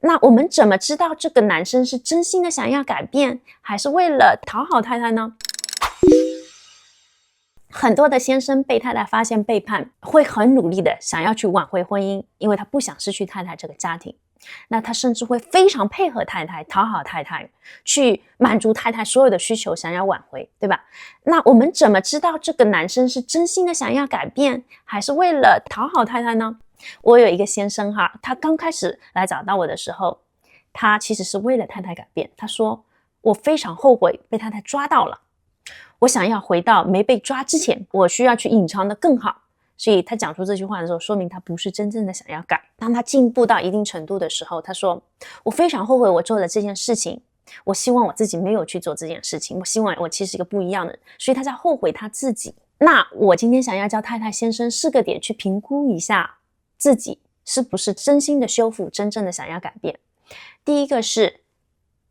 那我们怎么知道这个男生是真心的想要改变，还是为了讨好太太呢？很多的先生被太太发现背叛，会很努力的想要去挽回婚姻，因为他不想失去太太这个家庭。那他甚至会非常配合太太，讨好太太，去满足太太所有的需求，想要挽回，对吧？那我们怎么知道这个男生是真心的想要改变，还是为了讨好太太呢？我有一个先生哈，他刚开始来找到我的时候，他其实是为了太太改变。他说：我非常后悔被太太抓到了，我想要回到没被抓之前，我需要去隐藏的更好。所以他讲出这句话的时候，说明他不是真正的想要改。当他进步到一定程度的时候，他说：我非常后悔我做了这件事情，我希望我自己没有去做这件事情，我希望我其实是一个不一样的人。所以他在后悔他自己。那我今天想要教太太先生4个点去评估一下自己是不是真心的修复，真正的想要改变。第一个是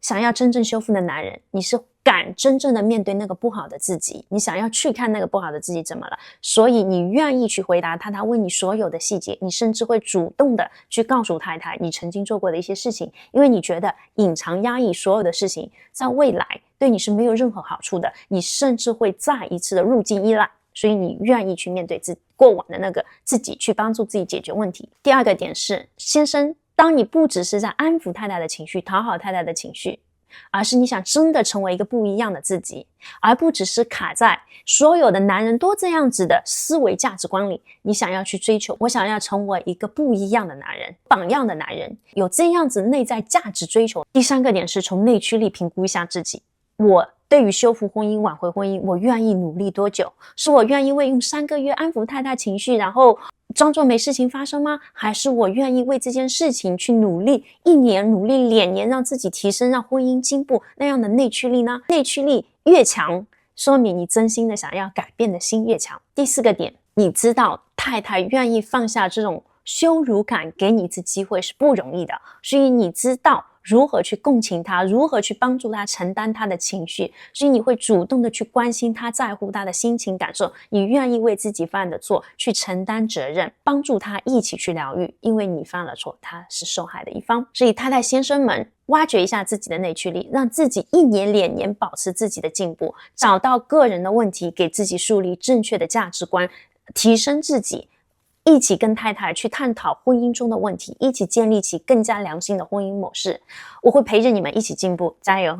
想要真正修复的男人，你是敢真正的面对那个不好的自己，你想要去看那个不好的自己怎么了，所以你愿意去回答他问你所有的细节，你甚至会主动的去告诉太太你曾经做过的一些事情，因为你觉得隐藏压抑所有的事情在未来对你是没有任何好处的，你甚至会再一次的入境依赖，所以你愿意去面对过往的那个自己，去帮助自己解决问题。第二个点是，先生，当你不只是在安抚太太的情绪，讨好太太的情绪，而是你想真的成为一个不一样的自己，而不只是卡在所有的男人都这样子的思维价值观里，你想要去追求，我想要成为一个不一样的男人，榜样的男人，有这样子内在价值追求。第3个点是从内驱力评估一下自己，我对于修复婚姻、挽回婚姻，我愿意努力多久？是我愿意为用3个月安抚太太情绪，然后装作没事情发生吗？还是我愿意为这件事情去努力1年，努力2年，让自己提升，让婚姻进步，那样的内驱力呢？内驱力越强，说明你真心的想要改变的心越强。第4个点，你知道太太愿意放下这种羞辱感，给你一次机会是不容易的，所以你知道如何去共情他，如何去帮助他承担他的情绪，所以你会主动的去关心他，在乎他的心情感受，你愿意为自己犯的错去承担责任，帮助他一起去疗愈，因为你犯了错，他是受害的一方。所以太太先生们，挖掘一下自己的内驱力，让自己1年2年保持自己的进步，找到个人的问题，给自己树立正确的价值观，提升自己，一起跟太太去探讨婚姻中的问题，一起建立起更加良性的婚姻模式。我会陪着你们一起进步，加油！